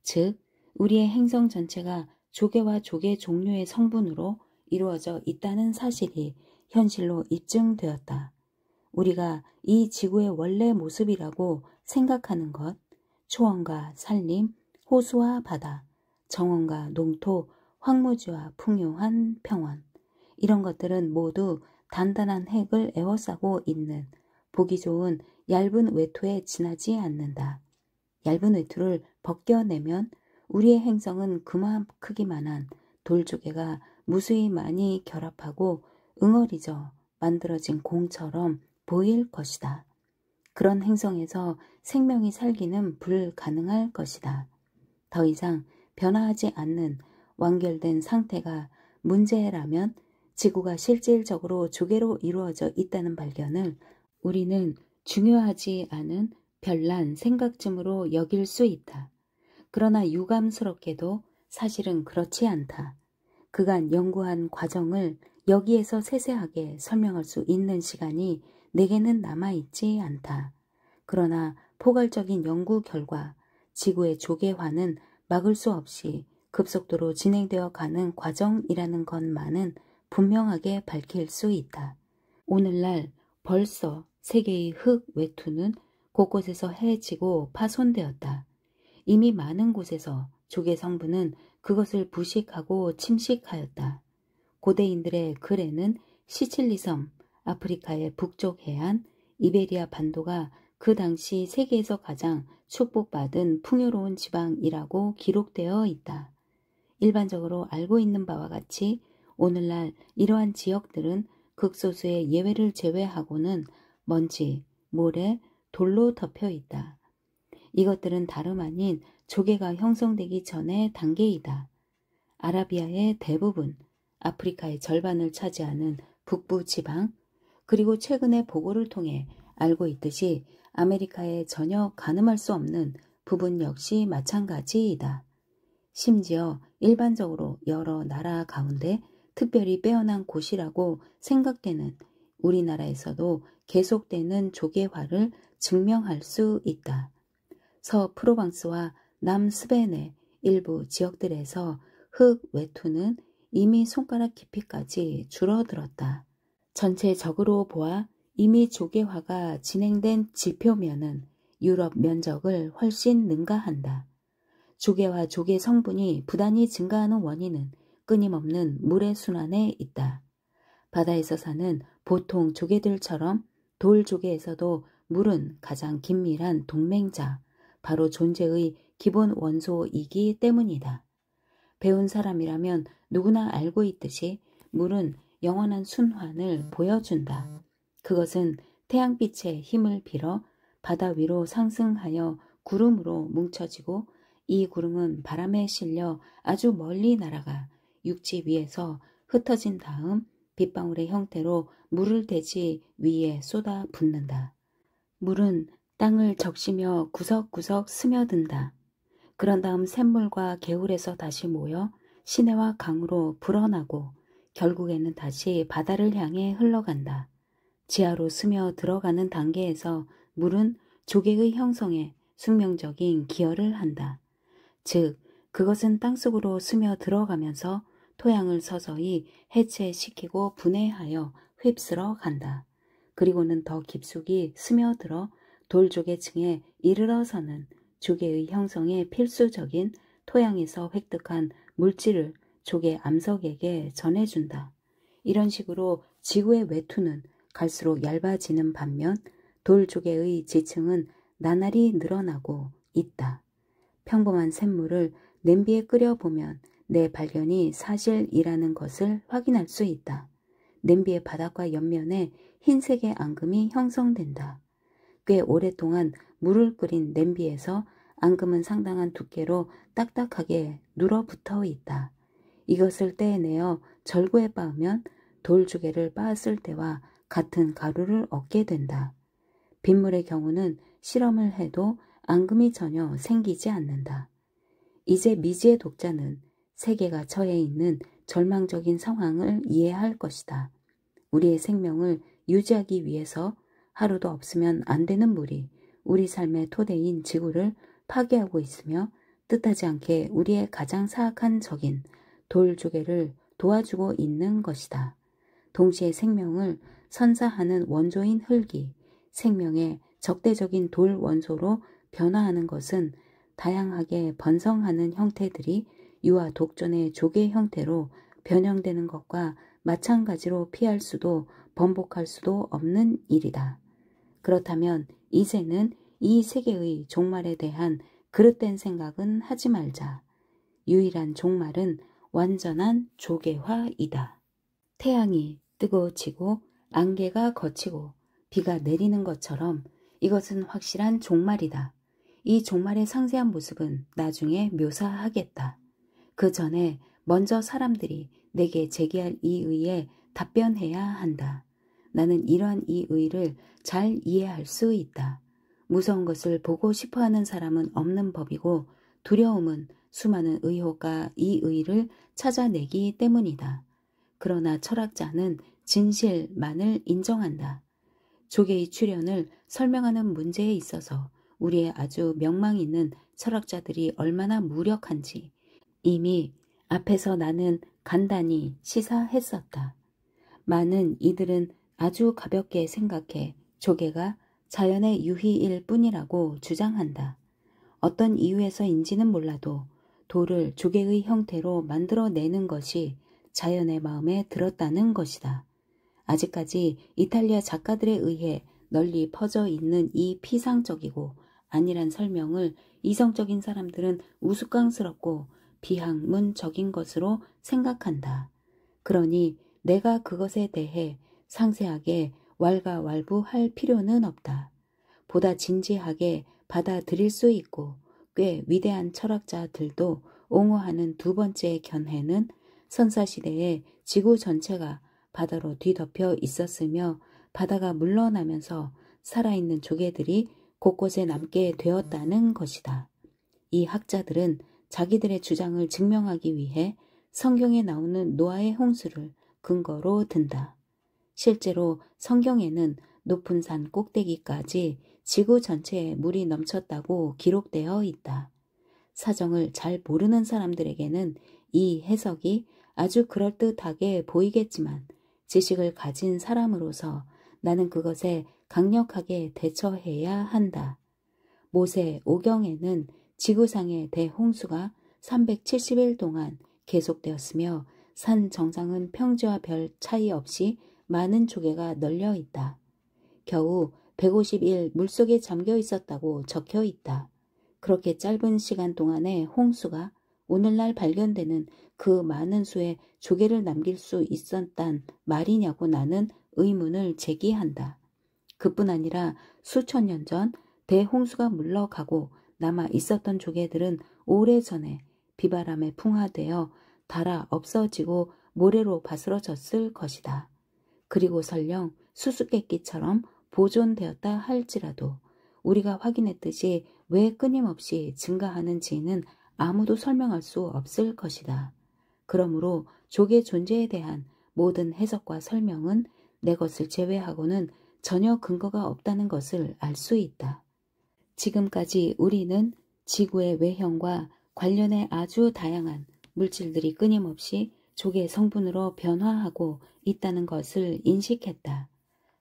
A: 즉 우리의 행성 전체가 조개와 조개 종류의 성분으로 이루어져 있다는 사실이 현실로 입증되었다. 우리가 이 지구의 원래 모습이라고 생각하는 것, 초원과 산림, 호수와 바다, 정원과 농토, 황무지와 풍요한 평원, 이런 것들은 모두 단단한 핵을 에워싸고 있는 보기 좋은 얇은 외투에 지나지 않는다. 얇은 외투를 벗겨내면 우리의 행성은 그마 크기만한 돌조개가 무수히 많이 결합하고 응어리져 만들어진 공처럼 보일 것이다. 그런 행성에서 생명이 살기는 불가능할 것이다. 더 이상 변화하지 않는 완결된 상태가 문제라면 지구가 실질적으로 조개로 이루어져 있다는 발견을 우리는 중요하지 않은 별난 생각쯤으로 여길 수 있다. 그러나 유감스럽게도 사실은 그렇지 않다. 그간 연구한 과정을 여기에서 세세하게 설명할 수 있는 시간이 내게는 남아있지 않다. 그러나 포괄적인 연구 결과 지구의 조개화는 막을 수 없이 급속도로 진행되어 가는 과정이라는 것만은 분명하게 밝힐 수 있다. 오늘날 벌써 세계의 흙 외투는 곳곳에서 해지고 파손되었다. 이미 많은 곳에서 조개 성분은 그것을 부식하고 침식하였다. 고대인들의 글에는 시칠리섬, 아프리카의 북쪽 해안, 이베리아 반도가 그 당시 세계에서 가장 축복받은 풍요로운 지방이라고 기록되어 있다. 일반적으로 알고 있는 바와 같이 오늘날 이러한 지역들은 극소수의 예외를 제외하고는 먼지, 모래, 돌로 덮여 있다. 이것들은 다름 아닌 조개가 형성되기 전의 단계이다. 아라비아의 대부분, 아프리카의 절반을 차지하는 북부 지방, 그리고 최근의 보고를 통해 알고 있듯이 아메리카의 전혀 가늠할 수 없는 부분 역시 마찬가지이다. 심지어 일반적으로 여러 나라 가운데 특별히 빼어난 곳이라고 생각되는 우리나라에서도 계속되는 조개화를 증명할 수 있다. 서프로방스와 남스베네 일부 지역들에서 흙 외투는 이미 손가락 깊이까지 줄어들었다. 전체적으로 보아 이미 조개화가 진행된 지표면은 유럽 면적을 훨씬 능가한다. 조개와 조개 성분이 부단히 증가하는 원인은 끊임없는 물의 순환에 있다. 바다에서 사는 보통 조개들처럼 돌조개에서도 물은 가장 긴밀한 동맹자, 바로 존재의 기본 원소이기 때문이다. 배운 사람이라면 누구나 알고 있듯이 물은 영원한 순환을 보여준다. 그것은 태양빛의 힘을 빌어 바다 위로 상승하여 구름으로 뭉쳐지고 이 구름은 바람에 실려 아주 멀리 날아가 육지 위에서 흩어진 다음 빗방울의 형태로 물을 대지 위에 쏟아 붓는다. 물은 땅을 적시며 구석구석 스며든다. 그런 다음 샘물과 개울에서 다시 모여 시내와 강으로 불어나고 결국에는 다시 바다를 향해 흘러간다. 지하로 스며 들어가는 단계에서 물은 조개의 형성에 숙명적인 기여를 한다. 즉, 그것은 땅속으로 스며 들어가면서 토양을 서서히 해체시키고 분해하여 휩쓸어 간다. 그리고는 더 깊숙이 스며들어 돌조개층에 이르러서는 조개의 형성에 필수적인 토양에서 획득한 물질을 조개 암석에게 전해준다. 이런 식으로 지구의 외투는 갈수록 얇아지는 반면 돌조개의 지층은 나날이 늘어나고 있다. 평범한 샘물을 냄비에 끓여보면 내 발견이 사실이라는 것을 확인할 수 있다. 냄비의 바닥과 옆면에 흰색의 앙금이 형성된다. 꽤 오랫동안 물을 끓인 냄비에서 앙금은 상당한 두께로 딱딱하게 눌어붙어 있다. 이것을 떼내어 절구에 빻으면 돌조개를 빻았을 때와 같은 가루를 얻게 된다. 빗물의 경우는 실험을 해도 앙금이 전혀 생기지 않는다. 이제 미지의 독자는 세계가 처해 있는 절망적인 상황을 이해할 것이다. 우리의 생명을 유지하기 위해서 하루도 없으면 안 되는 물이 우리 삶의 토대인 지구를 파괴하고 있으며 뜻하지 않게 우리의 가장 사악한 적인 돌조개를 도와주고 있는 것이다. 동시에 생명을 선사하는 원조인 흙이 생명의 적대적인 돌 원소로 변화하는 것은 다양하게 번성하는 형태들이 유아 독존의 조개 형태로 변형되는 것과 마찬가지로 피할 수도 번복할 수도 없는 일이다. 그렇다면 이제는 이 세계의 종말에 대한 그릇된 생각은 하지 말자. 유일한 종말은 완전한 조개화이다. 태양이 뜨고 지고 안개가 걷히고 비가 내리는 것처럼 이것은 확실한 종말이다. 이 종말의 상세한 모습은 나중에 묘사하겠다. 그 전에 먼저 사람들이 내게 제기할 이의에 답변해야 한다. 나는 이러한 이의를 잘 이해할 수 있다. 무서운 것을 보고 싶어하는 사람은 없는 법이고 두려움은 수많은 의혹과 이의를 찾아내기 때문이다. 그러나 철학자는 진실만을 인정한다. 조개의 출현을 설명하는 문제에 있어서 우리의 아주 명망 있는 철학자들이 얼마나 무력한지 이미 앞에서 나는 간단히 시사했었다. 많은 이들은 아주 가볍게 생각해 조개가 자연의 유희일 뿐이라고 주장한다. 어떤 이유에서인지는 몰라도 돌을 조개의 형태로 만들어내는 것이 자연의 마음에 들었다는 것이다. 아직까지 이탈리아 작가들에 의해 널리 퍼져 있는 이 피상적이고 안일한 설명을 이성적인 사람들은 우스꽝스럽고 비학문적인 것으로 생각한다. 그러니 내가 그것에 대해 상세하게 왈가왈부할 필요는 없다. 보다 진지하게 받아들일 수 있고 꽤 위대한 철학자들도 옹호하는 두 번째 견해는 선사시대에 지구 전체가 바다로 뒤덮여 있었으며 바다가 물러나면서 살아있는 조개들이 곳곳에 남게 되었다는 것이다. 이 학자들은 자기들의 주장을 증명하기 위해 성경에 나오는 노아의 홍수를 근거로 든다. 실제로 성경에는 높은 산 꼭대기까지 지구 전체에 물이 넘쳤다고 기록되어 있다. 사정을 잘 모르는 사람들에게는 이 해석이 아주 그럴듯하게 보이겠지만 지식을 가진 사람으로서 나는 그것에 강력하게 대처해야 한다. 모세 오경에는 지구상의 대홍수가 370일 동안 계속되었으며 산 정상은 평지와 별 차이 없이 많은 조개가 널려 있다. 겨우 150일 물속에 잠겨 있었다고 적혀 있다. 그렇게 짧은 시간 동안의 홍수가 오늘날 발견되는 그 많은 수의 조개를 남길 수 있었단 말이냐고 나는 의문을 제기한다. 그뿐 아니라 수천 년 전 대홍수가 물러가고 남아 있었던 조개들은 오래전에 비바람에 풍화되어 닳아 없어지고 모래로 바스러졌을 것이다. 그리고 설령 수수께끼처럼 보존되었다 할지라도 우리가 확인했듯이 왜 끊임없이 증가하는지는 아무도 설명할 수 없을 것이다. 그러므로 조개 존재에 대한 모든 해석과 설명은 내 것을 제외하고는 전혀 근거가 없다는 것을 알 수 있다. 지금까지 우리는 지구의 외형과 관련해 아주 다양한 물질들이 끊임없이 조개 성분으로 변화하고 있다는 것을 인식했다.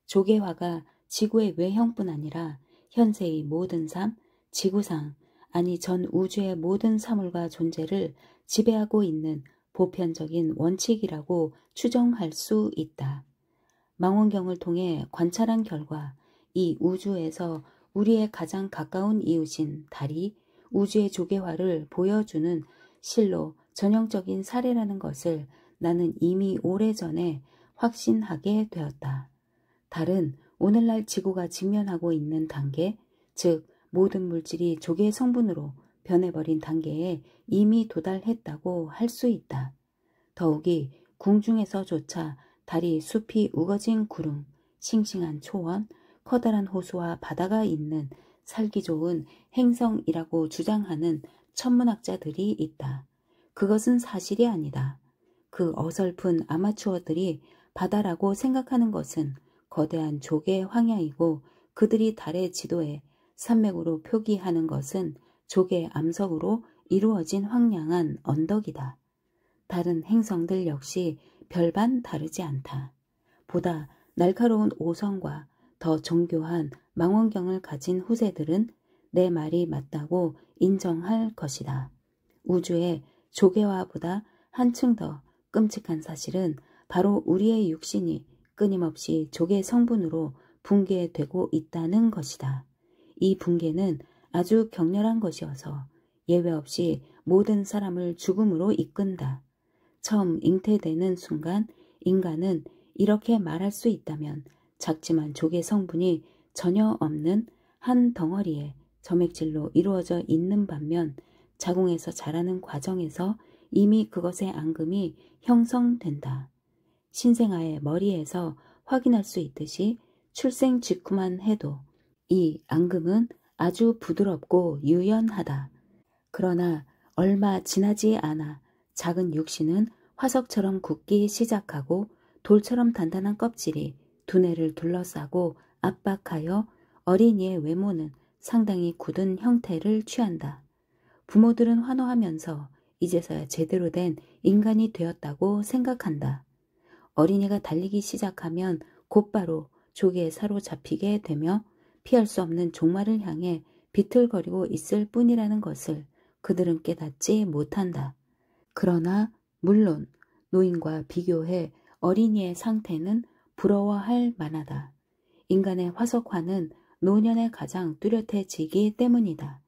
A: 조개화가 지구의 외형뿐 아니라 현세의 모든 삶, 지구상, 아니 전 우주의 모든 사물과 존재를 지배하고 있는 보편적인 원칙이라고 추정할 수 있다. 망원경을 통해 관찰한 결과 이 우주에서 우리의 가장 가까운 이웃인 달이 우주의 조개화를 보여주는 실로 전형적인 사례라는 것을 나는 이미 오래전에 확신하게 되었다. 달은 오늘날 지구가 직면하고 있는 단계, 즉 모든 물질이 조개 성분으로 변해버린 단계에 이미 도달했다고 할 수 있다. 더욱이 궁중에서조차 달이 숲이 우거진 구름, 싱싱한 초원, 커다란 호수와 바다가 있는 살기 좋은 행성이라고 주장하는 천문학자들이 있다. 그것은 사실이 아니다. 그 어설픈 아마추어들이 바다라고 생각하는 것은 거대한 조개 황야이고 그들이 달의 지도에 산맥으로 표기하는 것은 조개 암석으로 이루어진 황량한 언덕이다. 다른 행성들 역시 별반 다르지 않다. 보다 날카로운 오성과 더 정교한 망원경을 가진 후세들은 내 말이 맞다고 인정할 것이다. 우주의 조개화보다 한층 더 끔찍한 사실은 바로 우리의 육신이 끊임없이 조개 성분으로 붕괴되고 있다는 것이다. 이 붕괴는 아주 격렬한 것이어서 예외 없이 모든 사람을 죽음으로 이끈다. 처음 잉태되는 순간 인간은 이렇게 말할 수 있다면 작지만 조개 성분이 전혀 없는 한 덩어리의 점액질로 이루어져 있는 반면 자궁에서 자라는 과정에서 이미 그것의 앙금이 형성된다. 신생아의 머리에서 확인할 수 있듯이 출생 직후만 해도 이 앙금은 아주 부드럽고 유연하다. 그러나 얼마 지나지 않아 작은 육신은 화석처럼 굳기 시작하고 돌처럼 단단한 껍질이 두뇌를 둘러싸고 압박하여 어린이의 외모는 상당히 굳은 형태를 취한다. 부모들은 환호하면서 이제서야 제대로 된 인간이 되었다고 생각한다. 어린이가 달리기 시작하면 곧바로 조개에 사로잡히게 되며 피할 수 없는 종말을 향해 비틀거리고 있을 뿐이라는 것을 그들은 깨닫지 못한다. 그러나 물론 노인과 비교해 어린이의 상태는 부러워할 만하다. 인간의 화석화는 노년에 가장 뚜렷해지기 때문이다.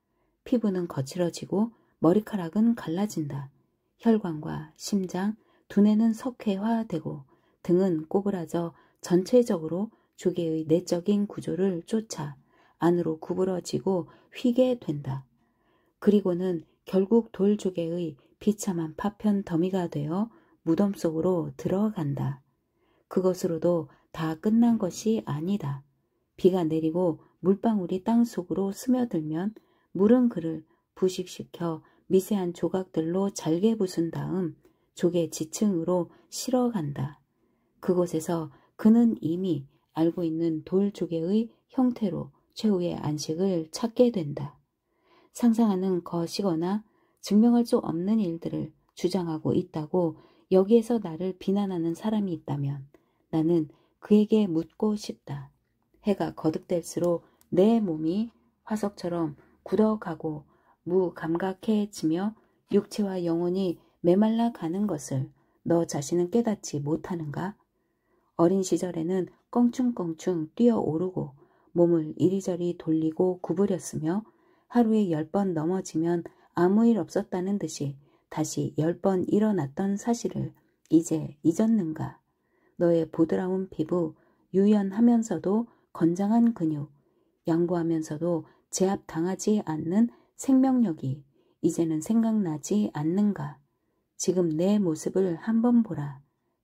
A: 피부는 거칠어지고 머리카락은 갈라진다. 혈관과 심장, 두뇌는 석회화되고 등은 꼬부라져 전체적으로 조개의 내적인 구조를 쫓아 안으로 구부러지고 휘게 된다. 그리고는 결국 돌조개의 비참한 파편 더미가 되어 무덤 속으로 들어간다. 그것으로도 다 끝난 것이 아니다. 비가 내리고 물방울이 땅 속으로 스며들면 물은 그를 부식시켜 미세한 조각들로 잘게 부순 다음 조개 지층으로 실어간다. 그곳에서 그는 이미 알고 있는 돌조개의 형태로 최후의 안식을 찾게 된다. 상상하는 것이거나 증명할 수 없는 일들을 주장하고 있다고 여기에서 나를 비난하는 사람이 있다면 나는 그에게 묻고 싶다. 해가 거듭될수록 내 몸이 화석처럼 굳어가고 무감각해지며 육체와 영혼이 메말라 가는 것을 너 자신은 깨닫지 못하는가? 어린 시절에는 껑충껑충 뛰어오르고 몸을 이리저리 돌리고 구부렸으며 하루에 10번 넘어지면 아무 일 없었다는 듯이 다시 10번 일어났던 사실을 이제 잊었는가? 너의 보드라운 피부, 유연하면서도 건장한 근육, 양보하면서도 제압당하지 않는 생명력이 이제는 생각나지 않는가? 지금 내 모습을 한번 보라.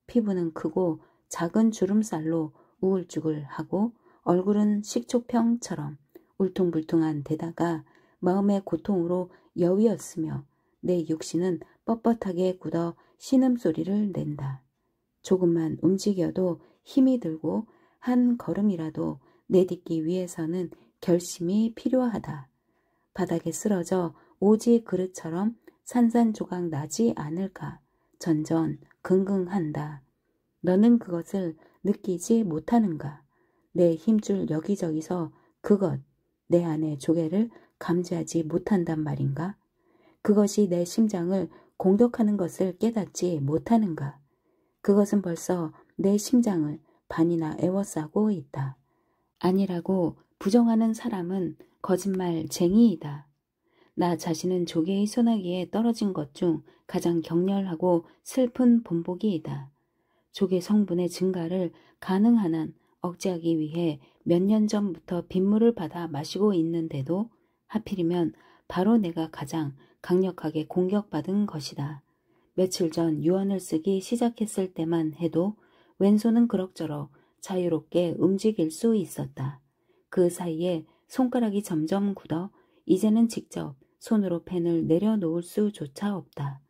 A: 피부는 크고 작은 주름살로 우울쭈글하고 얼굴은 식초병처럼 울퉁불퉁한 데다가 마음의 고통으로 여위었으며 내 육신은 뻣뻣하게 굳어 신음소리를 낸다. 조금만 움직여도 힘이 들고 한 걸음이라도 내딛기 위해서는 결심이 필요하다. 바닥에 쓰러져 오지 그릇처럼 산산조각 나지 않을까 전전긍긍한다. 너는 그것을 느끼지 못하는가? 내 힘줄 여기저기서 그것, 내 안의 조개를 감지하지 못한단 말인가? 그것이 내 심장을 공격하는 것을 깨닫지 못하는가? 그것은 벌써 내 심장을 반이나 에워싸고 있다. 아니라고 부정하는 사람은 거짓말쟁이이다. 나 자신은 조개의 소나기에 떨어진 것 중 가장 격렬하고 슬픈 본보기이다. 조개 성분의 증가를 가능한 한 억제하기 위해 몇 년 전부터 빗물을 받아 마시고 있는데도 하필이면 바로 내가 가장 강력하게 공격받은 것이다. 며칠 전 유언을 쓰기 시작했을 때만 해도 왼손은 그럭저럭 자유롭게 움직일 수 있었다. 그 사이에 손가락이 점점 굳어 이제는 직접 손으로 펜을 내려놓을 수조차 없다.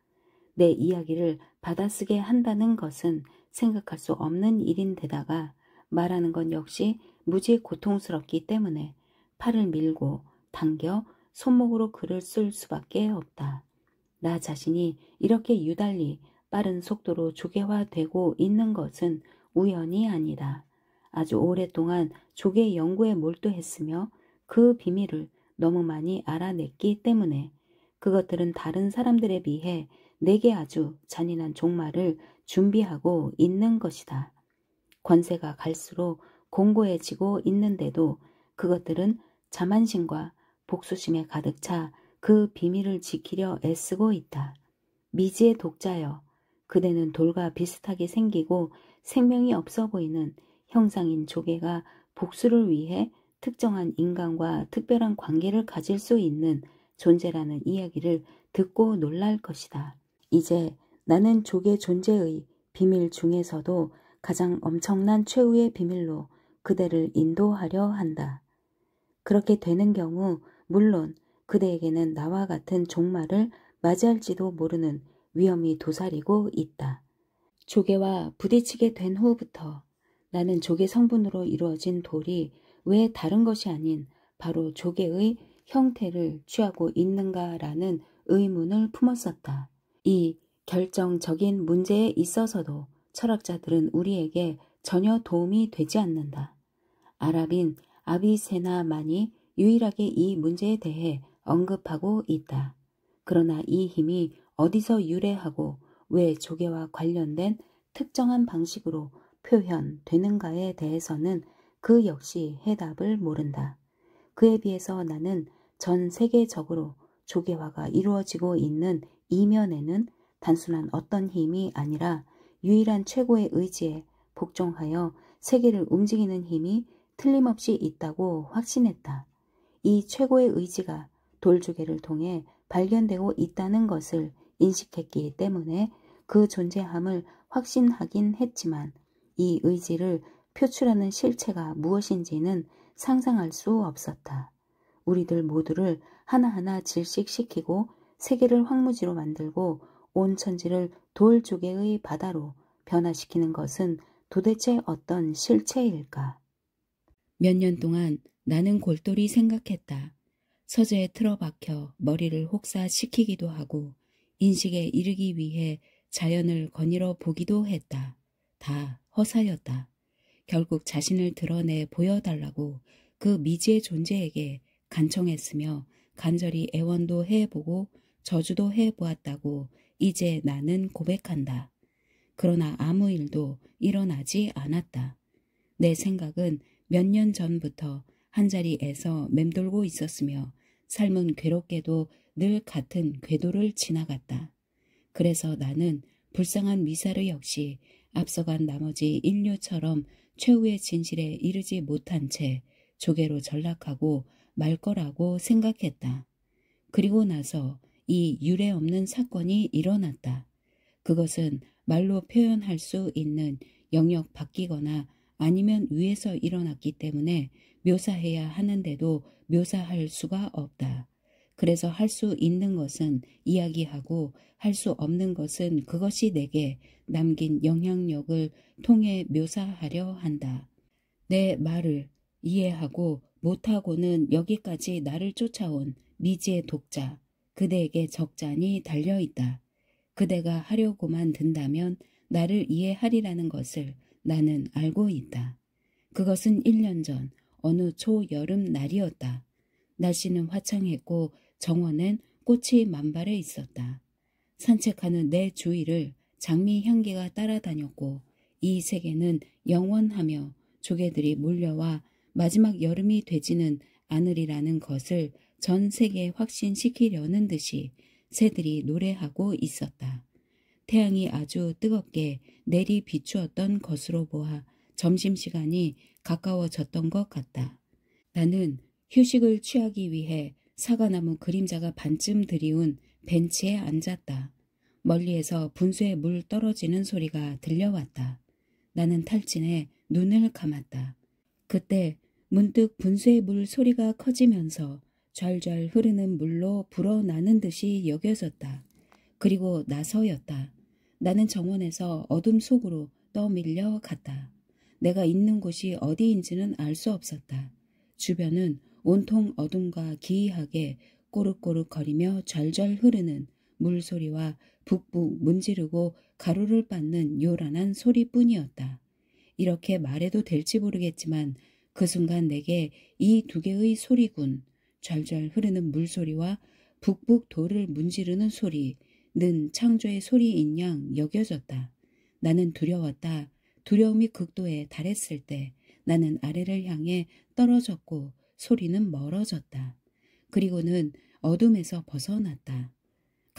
A: 내 이야기를 받아쓰게 한다는 것은 생각할 수 없는 일인데다가 말하는 건 역시 무지 고통스럽기 때문에 팔을 밀고 당겨 손목으로 글을 쓸 수밖에 없다. 나 자신이 이렇게 유달리 빠른 속도로 조개화되고 있는 것은 우연이 아니다. 아주 오랫동안 조개 연구에 몰두했으며 그 비밀을 너무 많이 알아냈기 때문에 그것들은 다른 사람들에 비해 내게 아주 잔인한 종말을 준비하고 있는 것이다. 권세가 갈수록 공고해지고 있는데도 그것들은 자만심과 복수심에 가득 차 그 비밀을 지키려 애쓰고 있다. 미지의 독자여, 그대는 돌과 비슷하게 생기고 생명이 없어 보이는 형상인 조개가 복수를 위해 특정한 인간과 특별한 관계를 가질 수 있는 존재라는 이야기를 듣고 놀랄 것이다. 이제 나는 조개 존재의 비밀 중에서도 가장 엄청난 최후의 비밀로 그대를 인도하려 한다. 그렇게 되는 경우 물론 그대에게는 나와 같은 종말을 맞이할지도 모르는 위험이 도사리고 있다. 조개와 부딪히게 된 후부터 나는 조개 성분으로 이루어진 돌이 왜 다른 것이 아닌 바로 조개의 형태를 취하고 있는가라는 의문을 품었었다. 이 결정적인 문제에 있어서도 철학자들은 우리에게 전혀 도움이 되지 않는다. 아랍인 아비세나만이 유일하게 이 문제에 대해 언급하고 있다. 그러나 이 힘이 어디서 유래하고 왜 조개와 관련된 특정한 방식으로 표현되는가에 대해서는 그 역시 해답을 모른다. 그에 비해서 나는 전 세계적으로 조개화가 이루어지고 있는 이면에는 단순한 어떤 힘이 아니라 유일한 최고의 의지에 복종하여 세계를 움직이는 힘이 틀림없이 있다고 확신했다. 이 최고의 의지가 돌조개를 통해 발견되고 있다는 것을 인식했기 때문에 그 존재함을 확신하긴 했지만 이 의지를 표출하는 실체가 무엇인지는 상상할 수 없었다. 우리들 모두를 하나하나 질식시키고 세계를 황무지로 만들고 온 천지를 돌조개의 바다로 변화시키는 것은 도대체 어떤 실체일까? 몇 년 동안 나는 골똘히 생각했다. 서재에 틀어박혀 머리를 혹사시키기도 하고 인식에 이르기 위해 자연을 거닐어 보기도 했다. 다 허사였다. 결국 자신을 드러내 보여달라고 그 미지의 존재에게 간청했으며 간절히 애원도 해보고 저주도 해보았다고 이제 나는 고백한다. 그러나 아무 일도 일어나지 않았다. 내 생각은 몇 년 전부터 한자리에서 맴돌고 있었으며 삶은 괴롭게도 늘 같은 궤도를 지나갔다. 그래서 나는 불쌍한 미사르 역시 앞서간 나머지 인류처럼 최후의 진실에 이르지 못한 채 조개로 전락하고 말 거라고 생각했다. 그리고 나서 이 유례 없는 사건이 일어났다. 그것은 말로 표현할 수 있는 영역 바뀌거나 아니면 위에서 일어났기 때문에 묘사해야 하는데도 묘사할 수가 없다. 그래서 할 수 있는 것은 이야기하고 할 수 없는 것은 그것이 내게 남긴 영향력을 통해 묘사하려 한다. 내 말을 이해하고 못하고는 여기까지 나를 쫓아온 미지의 독자, 그대에게 적잖이 달려있다. 그대가 하려고만 든다면 나를 이해하리라는 것을 나는 알고 있다. 그것은 1년 전 어느 초여름 날이었다. 날씨는 화창했고 정원엔 꽃이 만발해 있었다. 산책하는 내 주위를 장미 향기가 따라다녔고 이 세계는 영원하며 조개들이 몰려와 마지막 여름이 되지는 않으리라는 것을 전 세계에 확신시키려는 듯이 새들이 노래하고 있었다. 태양이 아주 뜨겁게 내리 비추었던 것으로 보아 점심시간이 가까워졌던 것 같다. 나는 휴식을 취하기 위해 사과나무 그림자가 반쯤 들이운 벤치에 앉았다. 멀리에서 분수에 물 떨어지는 소리가 들려왔다. 나는 탈진해 눈을 감았다. 그때 문득 분수의 물 소리가 커지면서 좔좔 흐르는 물로 불어나는 듯이 여겨졌다. 그리고 나서였다. 나는 정원에서 어둠 속으로 떠밀려 갔다. 내가 있는 곳이 어디인지는 알 수 없었다. 주변은 온통 어둠과 기이하게 꼬르꼬르거리며 좔좔 흐르는 물소리와 북북 문지르고 가루를 빻는 요란한 소리뿐이었다. 이렇게 말해도 될지 모르겠지만 그 순간 내게 이 두 개의 소리군, 좔좔 흐르는 물소리와 북북 돌을 문지르는 소리는 창조의 소리인 양 여겨졌다. 나는 두려웠다. 두려움이 극도에 달했을 때 나는 아래를 향해 떨어졌고 소리는 멀어졌다. 그리고는 어둠에서 벗어났다.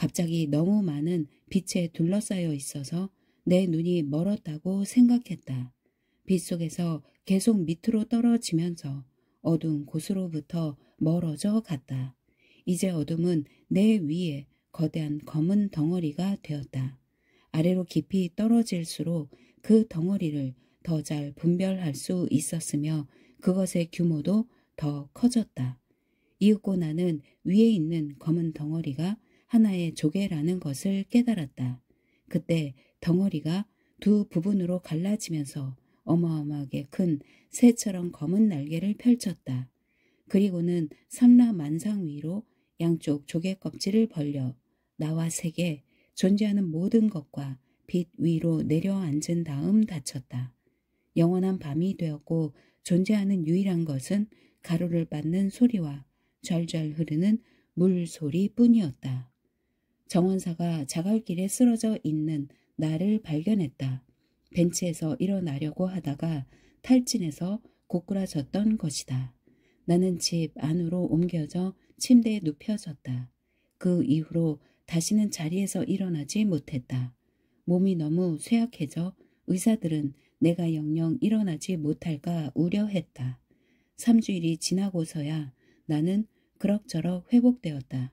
A: 갑자기 너무 많은 빛에 둘러싸여 있어서 내 눈이 멀었다고 생각했다. 빛 속에서 계속 밑으로 떨어지면서 어두운 곳으로부터 멀어져 갔다. 이제 어둠은 내 위에 거대한 검은 덩어리가 되었다. 아래로 깊이 떨어질수록 그 덩어리를 더 잘 분별할 수 있었으며 그것의 규모도 더 커졌다. 이윽고 나는 위에 있는 검은 덩어리가 하나의 조개라는 것을 깨달았다. 그때 덩어리가 두 부분으로 갈라지면서 어마어마하게 큰 새처럼 검은 날개를 펼쳤다. 그리고는 삼라만상 위로 양쪽 조개 껍질을 벌려 나와 세계, 존재하는 모든 것과 빛 위로 내려앉은 다음 닫혔다. 영원한 밤이 되었고 존재하는 유일한 것은 가루를 빻는 소리와 좔좔 흐르는 물소리뿐이었다. 정원사가 자갈길에 쓰러져 있는 나를 발견했다. 벤치에서 일어나려고 하다가 탈진해서 고꾸라졌던 것이다. 나는 집 안으로 옮겨져 침대에 눕혀졌다. 그 이후로 다시는 자리에서 일어나지 못했다. 몸이 너무 쇠약해져 의사들은 내가 영영 일어나지 못할까 우려했다. 3주일이 지나고서야 나는 그럭저럭 회복되었다.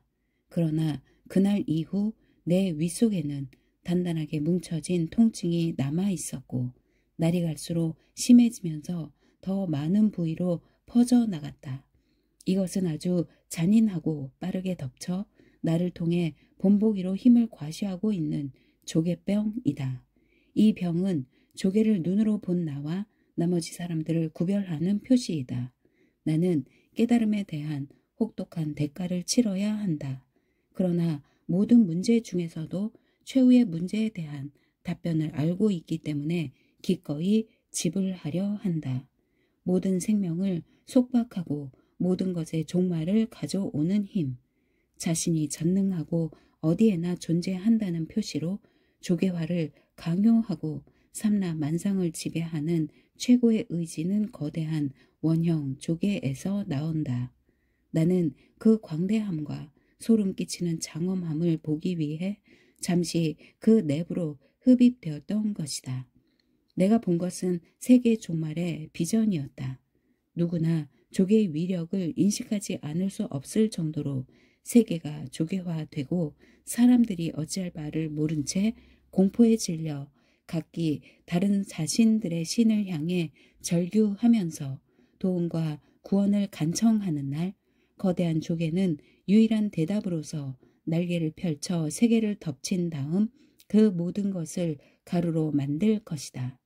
A: 그러나 그날 이후 내 윗속에는 단단하게 뭉쳐진 통증이 남아 있었고 날이 갈수록 심해지면서 더 많은 부위로 퍼져나갔다. 이것은 아주 잔인하고 빠르게 덮쳐 나를 통해 본보기로 힘을 과시하고 있는 조개병이다. 이 병은 조개를 눈으로 본 나와 나머지 사람들을 구별하는 표시이다. 나는 깨달음에 대한 혹독한 대가를 치러야 한다. 그러나 모든 문제 중에서도 최후의 문제에 대한 답변을 알고 있기 때문에 기꺼이 지불하려 한다. 모든 생명을 속박하고 모든 것의 종말을 가져오는 힘, 자신이 전능하고 어디에나 존재한다는 표시로 조개화를 강요하고 삼라만상을 지배하는 최고의 의지는 거대한 원형 조개에서 나온다. 나는 그 광대함과 소름 끼치는 장엄함을 보기 위해 잠시 그 내부로 흡입되었던 것이다. 내가 본 것은 세계 종말의 비전이었다. 누구나 조개의 위력을 인식하지 않을 수 없을 정도로 세계가 조개화되고 사람들이 어찌할 바를 모른 채 공포에 질려 각기 다른 자신들의 신을 향해 절규하면서 도움과 구원을 간청하는 날, 거대한 조개는 유일한 대답으로서 날개를 펼쳐 세계를 덮친 다음 그 모든 것을 가루로 만들 것이다.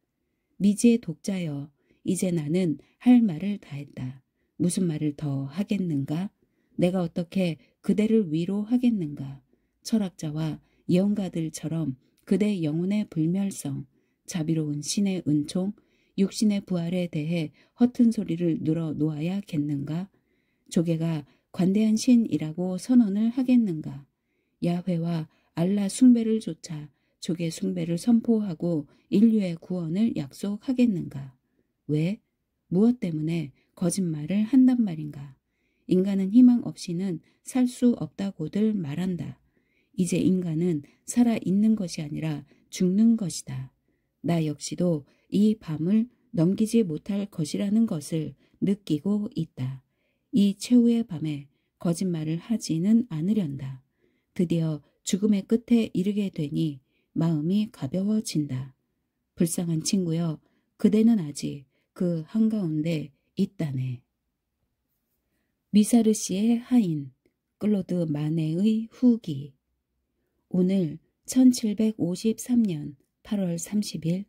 A: 미지의 독자여, 이제 나는 할 말을 다했다. 무슨 말을 더 하겠는가? 내가 어떻게 그대를 위로하겠는가? 철학자와 예언가들처럼 그대 영혼의 불멸성, 자비로운 신의 은총, 육신의 부활에 대해 허튼 소리를 늘어 놓아야겠는가? 조개가 관대한 신이라고 선언을 하겠는가? 야훼와 알라 숭배를 조차 조개 숭배를 선포하고 인류의 구원을 약속하겠는가? 왜? 무엇 때문에 거짓말을 한단 말인가? 인간은 희망 없이는 살 수 없다고들 말한다. 이제 인간은 살아있는 것이 아니라 죽는 것이다. 나 역시도 이 밤을 넘기지 못할 것이라는 것을 느끼고 있다. 이 최후의 밤에 거짓말을 하지는 않으련다. 드디어 죽음의 끝에 이르게 되니 마음이 가벼워진다. 불쌍한 친구여, 그대는 아직 그 한가운데 있다네. 미사르 씨의 하인, 클로드 마네의 후기. 오늘 1753년 8월 30일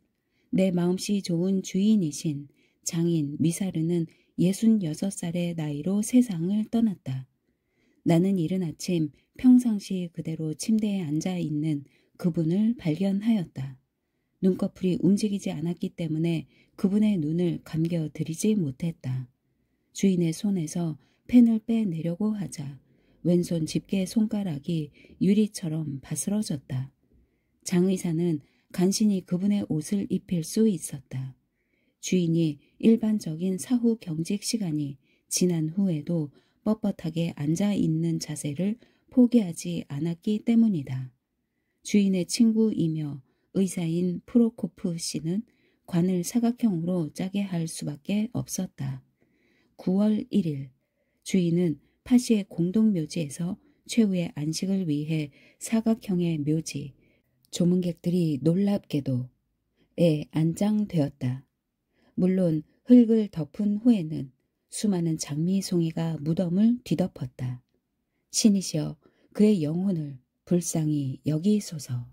A: 내 마음씨 좋은 주인이신 장인 미사르는 66살의 나이로 세상을 떠났다. 나는 이른 아침 평상시 그대로 침대에 앉아 있는 그분을 발견하였다. 눈꺼풀이 움직이지 않았기 때문에 그분의 눈을 감겨드리지 못했다. 주인의 손에서 펜을 빼내려고 하자 왼손 집게 손가락이 유리처럼 바스러졌다. 장 의사는 간신히 그분의 옷을 입힐 수 있었다. 주인이 일반적인 사후 경직 시간이 지난 후에도 뻣뻣하게 앉아있는 자세를 포기하지 않았기 때문이다. 주인의 친구이며 의사인 프로코프 씨는 관을 사각형으로 짜게 할 수밖에 없었다. 9월 1일 주인은 파시의 공동묘지에서 최후의 안식을 위해 사각형의 묘지, 조문객들이 놀랍게도 안장되었다. 물론 흙을 덮은 후에는 수많은 장미송이가 무덤을 뒤덮었다. 신이시여 그의 영혼을 불쌍히 여기소서.